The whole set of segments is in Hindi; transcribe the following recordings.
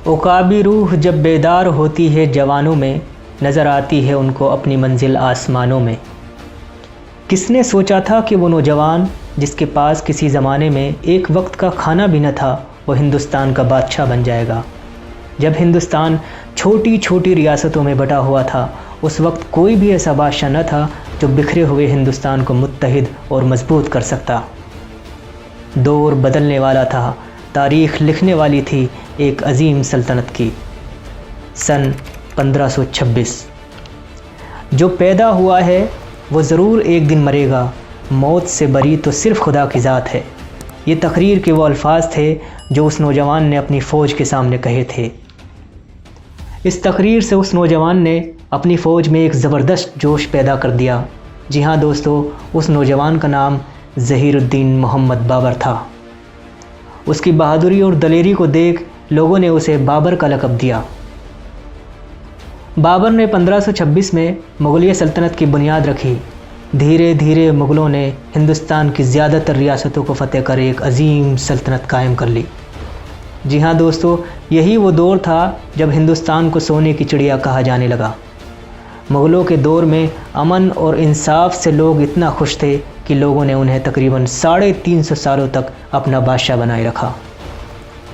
उकाबी रूह जब बेदार होती है जवानों में, नज़र आती है उनको अपनी मंजिल आसमानों में। किसने सोचा था कि वो नौजवान जिसके पास किसी ज़माने में एक वक्त का खाना भी न था, वो हिंदुस्तान का बादशाह बन जाएगा। जब हिंदुस्तान छोटी छोटी रियासतों में बटा हुआ था, उस वक्त कोई भी ऐसा बादशाह न था जो बिखरे हुए हिंदुस्तान को मुत्तहिद और मजबूत कर सकता। दौर बदलने वाला था, तारीख़ लिखने वाली थी एक अजीम सल्तनत की। सन 1526। जो पैदा हुआ है वो ज़रूर एक दिन मरेगा, मौत से बरी तो सिर्फ़ खुदा की ज़ात है। ये तकरीर के वो अल्फाज थे जो उस नौजवान ने अपनी फ़ौज के सामने कहे थे। इस तकरीर से उस नौजवान ने अपनी फ़ौज में एक ज़बरदस्त जोश पैदा कर दिया। जी हाँ दोस्तों, उस नौजवान का नाम ज़हीरुद्दीन मोहम्मद बाबर था। उसकी बहादुरी और दलेरी को देख लोगों ने उसे बाबर का लक़ब दिया। बाबर ने 1526 में मुग़लिया सल्तनत की बुनियाद रखी। धीरे धीरे मुग़लों ने हिंदुस्तान की ज़्यादातर रियासतों को फ़तेह कर एक अजीम सल्तनत कायम कर ली। जी हाँ दोस्तों, यही वो दौर था जब हिंदुस्तान को सोने की चिड़िया कहा जाने लगा। मुग़लों के दौर में अमन और इंसाफ से लोग इतना खुश थे कि लोगों ने उन्हें तकरीबन 350 सालों तक अपना बादशाह बनाए रखा।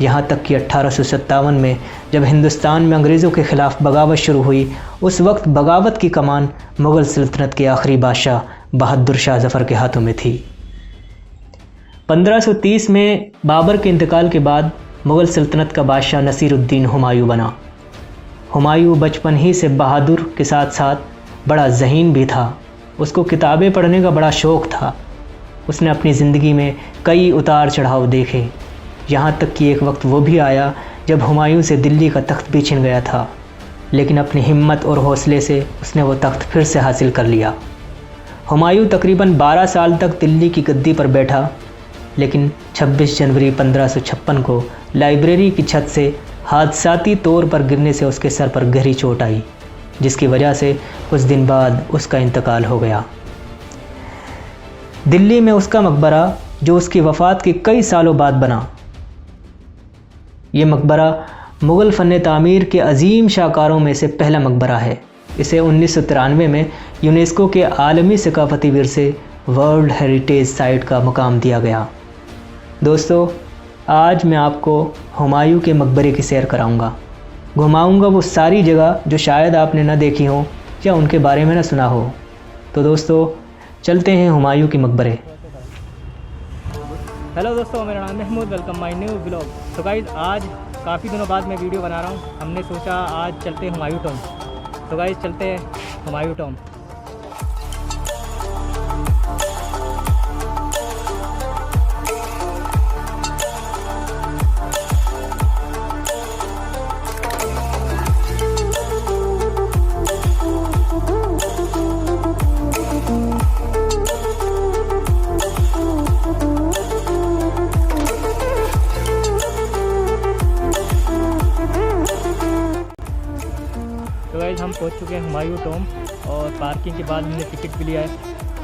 यहाँ तक कि 1857 में जब हिंदुस्तान में अंग्रेज़ों के ख़िलाफ़ बगावत शुरू हुई, उस वक्त बगावत की कमान मुग़ल सल्तनत के आखिरी बादशाह बहादुर शाह ज़फ़र के हाथों में थी। 1530 में बाबर के इंतकाल के बाद मुग़ल सल्तनत का बादशाह नसीरुद्दीन हुमायूं बना। हुमायूं बचपन ही से बहादुर के साथ साथ बड़ा ज़हीन भी था। उसको किताबें पढ़ने का बड़ा शौक़ था। उसने अपनी ज़िंदगी में कई उतार चढ़ाव देखे। यहाँ तक कि एक वक्त वो भी आया जब हुमायूं से दिल्ली का तख्त भी छिन गया था, लेकिन अपनी हिम्मत और हौसले से उसने वो तख्त फिर से हासिल कर लिया। हुमायूं तकरीबन 12 साल तक दिल्ली की गद्दी पर बैठा, लेकिन 26 जनवरी 1556 को लाइब्रेरी की छत से हादसाती तौर पर गिरने से उसके सर पर गहरी चोट आई, जिसकी वजह से कुछ दिन बाद उसका इंतकाल हो गया। दिल्ली में उसका मकबरा, जो उसकी वफ़ात के कई सालों बाद बना, ये मकबरा मुग़ल फ़न तामीर के अजीम शाहकारों में से पहला मकबरा है। इसे 1993 में यूनेस्को के आलमी सकाफ़ती विरसे वर्ल्ड हेरिटेज साइट का मुकाम दिया गया। दोस्तों, आज मैं आपको हुमायूं के मकबरे की सैर कराऊंगा, घुमाऊंगा वो सारी जगह जो शायद आपने न देखी हो या उनके बारे में न सुना हो। तो दोस्तों, चलते हैं हुमायूं के मकबरे। हेलो दोस्तों, मेरा नाम Mahmood, welcome my new blog. तो गाइज़, आज काफ़ी दिनों बाद मैं वीडियो बना रहा हूँ। हमने सोचा आज चलते हैं हुमायूं टॉम। तो गाइज़, चलते हैं हुमायूं टॉम। तो गाइज़, हम पहुंच चुके हैं हुमायूं टॉम और पार्किंग के बाद हमने टिकट भी लिया है।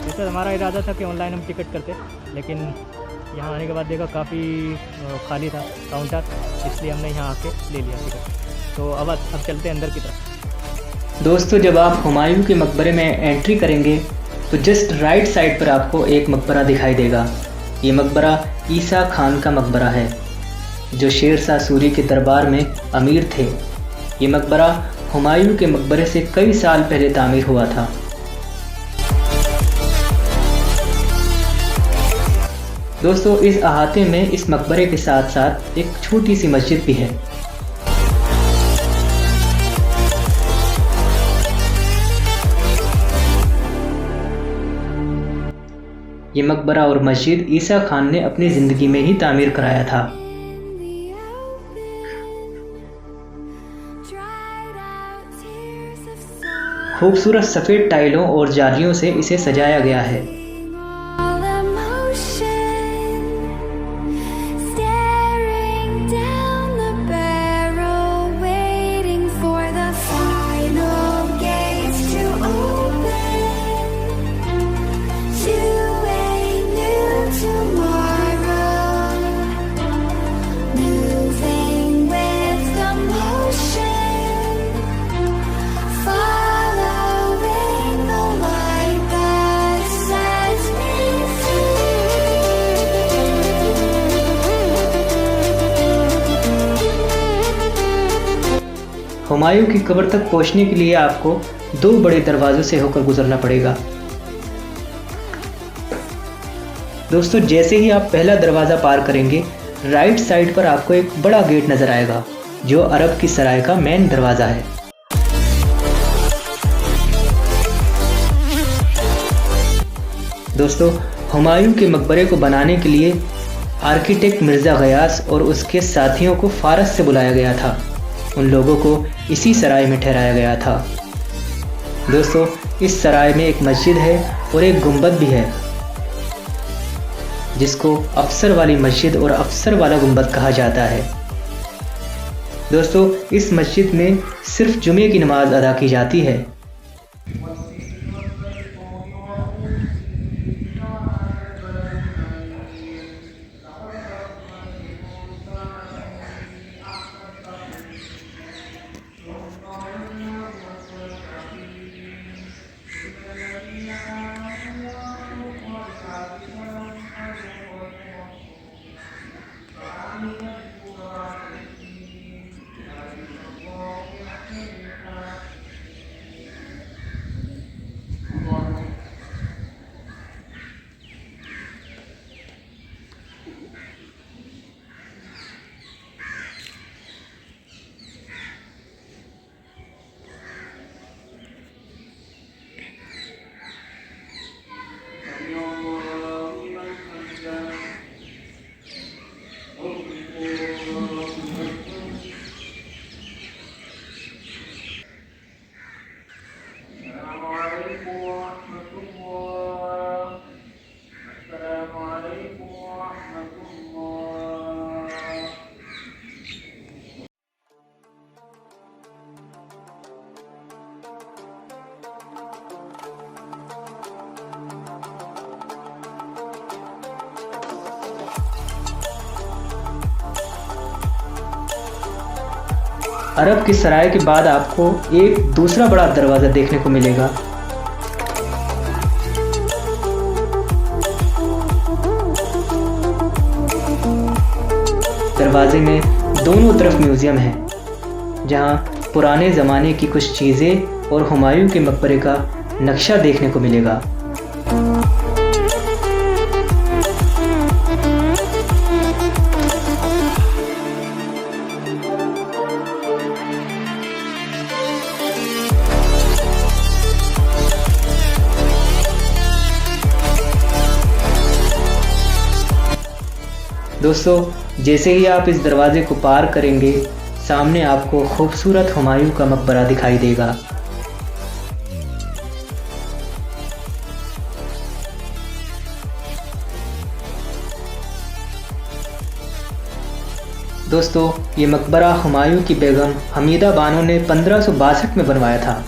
वैसे हमारा इरादा था कि ऑनलाइन हम टिकट करते, लेकिन यहाँ आने के बाद देखा काफ़ी खाली था काउंटर, इसलिए हमने यहाँ आके ले लिया टिकट। तो अब चलते हैं अंदर की तरफ। दोस्तों, जब आप हुमायूं के मकबरे में एंट्री करेंगे तो जस्ट राइट साइड पर आपको एक मकबरा दिखाई देगा। ये मकबरा ईसा खान का मकबरा है, जो शेर शाह सूरी के दरबार में अमीर थे। ये मकबरा हुमायूं के मकबरे से कई साल पहले तामीर हुआ था। दोस्तों, इस अहाते में इस मकबरे के साथ साथ एक छोटी सी मस्जिद भी है। ये मकबरा और मस्जिद ईसा खान ने अपनी ज़िंदगी में ही तामीर कराया था। खूबसूरत सफ़ेद टाइलों और जालियों से इसे सजाया गया है। Moving with the हुमायूं की कब्र तक पहुंचने के लिए आपको 2 बड़े दरवाज़ों से होकर गुजरना पड़ेगा। दोस्तों, जैसे ही आप पहला दरवाज़ा पार करेंगे, राइट साइड पर आपको एक बड़ा गेट नज़र आएगा जो अरब की सराय का मेन दरवाज़ा है। दोस्तों, हुमायूं के मकबरे को बनाने के लिए आर्किटेक्ट मिर्ज़ा गयास और उसके साथियों को फारस से बुलाया गया था। उन लोगों को इसी सराय में ठहराया गया था। दोस्तों, इस सराय में एक मस्जिद है और एक गुंबद भी है जिसको अफसर वाली मस्जिद और अफसर वाला गुंबद कहा जाता है। दोस्तों, इस मस्जिद में सिर्फ जुमे की नमाज अदा की जाती है। अरब की सराय के बाद आपको एक दूसरा बड़ा दरवाज़ा देखने को मिलेगा। दरवाजे में दोनों तरफ म्यूज़ियम है जहां पुराने ज़माने की कुछ चीज़ें और हुमायूं के मकबरे का नक्शा देखने को मिलेगा। दोस्तों, जैसे ही आप इस दरवाजे को पार करेंगे, सामने आपको खूबसूरत हुमायूं का मकबरा दिखाई देगा। दोस्तों, ये मकबरा हुमायूं की बेगम हमीदा बानो ने 1562 में बनवाया था,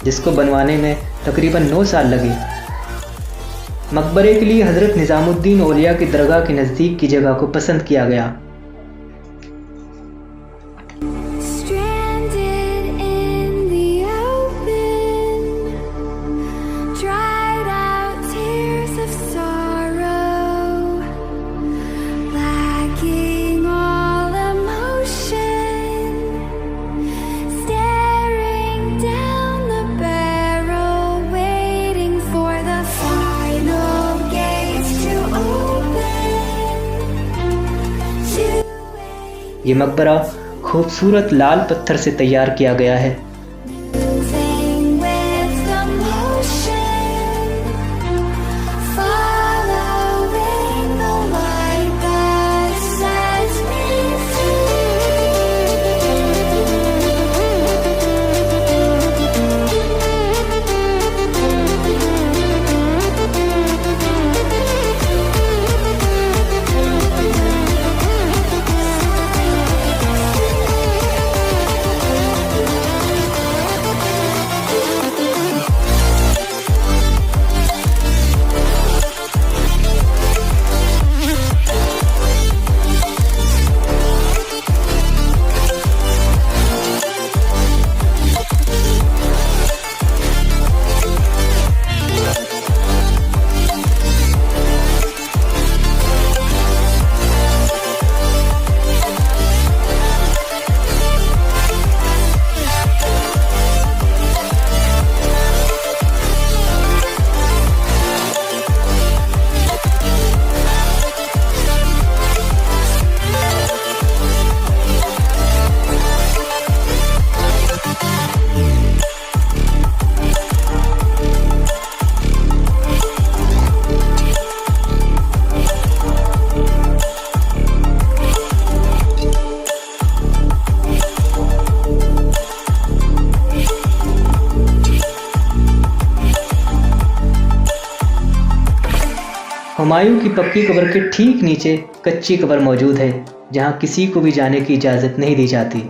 जिसको बनवाने में तकरीबन 9 साल लगे। मकबरे के लिए हज़रत निज़ामुद्दीन औलिया की दरगाह के नज़दीक की जगह को पसंद किया गया। ये मकबरा खूबसूरत लाल पत्थर से तैयार किया गया है। हुमायूं की पक्की कब्र के ठीक नीचे कच्ची कब्र मौजूद है, जहां किसी को भी जाने की इजाज़त नहीं दी जाती।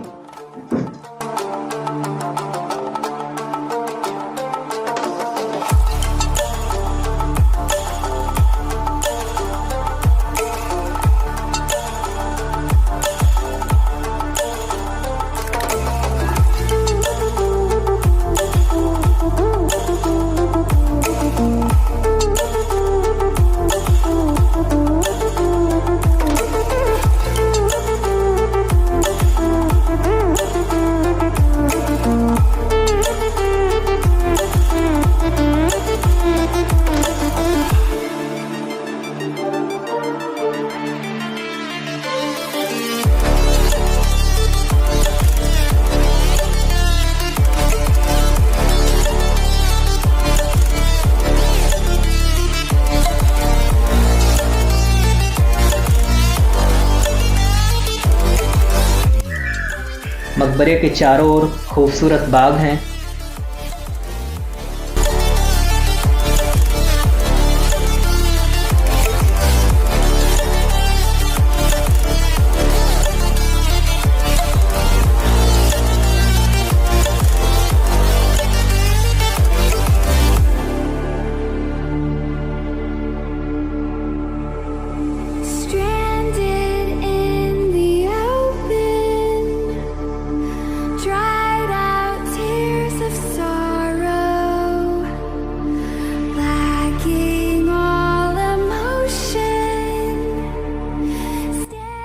मकबरे के चारों ओर खूबसूरत बाग हैं।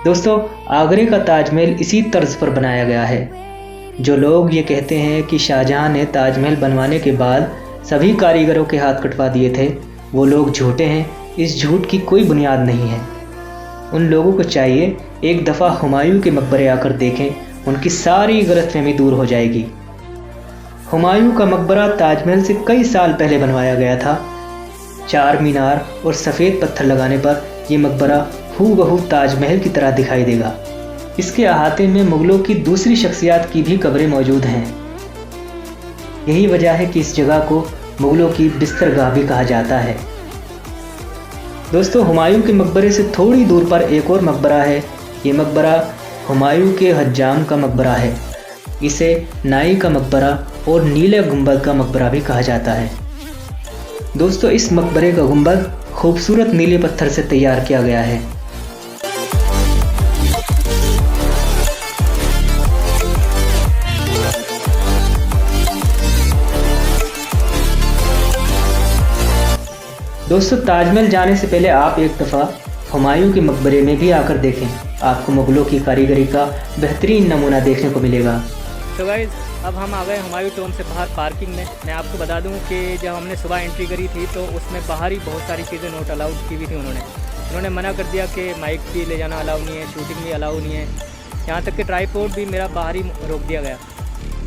दोस्तों, आगरे का ताजमहल इसी तर्ज पर बनाया गया है। जो लोग ये कहते हैं कि शाहजहां ने ताजमहल बनवाने के बाद सभी कारीगरों के हाथ कटवा दिए थे, वो लोग झूठे हैं। इस झूठ की कोई बुनियाद नहीं है। उन लोगों को चाहिए एक दफ़ा हुमायूं के मकबरे आकर देखें, उनकी सारी गलतफहमी दूर हो जाएगी। हुमायूं का मकबरा ताजमहल से कई साल पहले बनवाया गया था। 4 मीनार और सफ़ेद पत्थर लगाने पर यह मकबरा हूबहू ताजमहल की तरह दिखाई देगा। इसके अहाते में मुगलों की दूसरी शख्सियात की भी कब्रें मौजूद हैं। यही वजह है कि इस जगह को मुगलों की बिस्तरगाह भी कहा जाता है। दोस्तों, हुमायूं के मकबरे से थोड़ी दूर पर एक और मकबरा है। ये मकबरा हुमायूं के हज्जाम का मकबरा है। इसे नाई का मकबरा और नीले गुंबद का मकबरा भी कहा जाता है। दोस्तों, इस मकबरे का गुंबद खूबसूरत नीले पत्थर से तैयार किया गया है। दोस्तों, ताजमहल जाने से पहले आप एक दफ़ा हुमायूं के मकबरे में भी आकर देखें। आपको मुगलों की कारीगरी का बेहतरीन नमूना देखने को मिलेगा। तो गाइस, अब हम आ गए हुमायूं टॉम से बाहर पार्किंग में। मैं आपको बता दूं कि जब हमने सुबह एंट्री करी थी तो उसमें बाहर ही बहुत सारी चीज़ें नोट अलाउड की हुई थी। उन्होंने मना कर दिया कि माइक भी ले जाना अलाउ नहीं है, शूटिंग भी अलाउ नहीं है, यहाँ तक कि ट्राईपोड भी मेरा बाहर ही रोक दिया गया।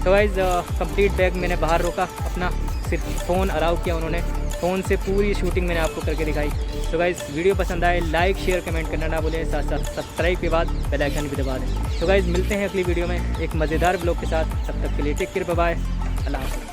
तो गाइस, कंप्लीट बैग मैंने बाहर रोका अपना, सिर्फ फ़ोन अलाउ किया उन्होंने। फ़ोन से पूरी शूटिंग मैंने आपको करके दिखाई। तो गाइस, वीडियो पसंद आए लाइक शेयर कमेंट करना ना भूलें, साथ साथ सब्सक्राइब के बाद बेल आइकन भी दबा दें। तो गाइस, मिलते हैं अगली वीडियो में एक मज़ेदार ब्लॉग के साथ। तब तक के लिए टेक केयर, बाय बाय, अल्लाह हाफ़िज़।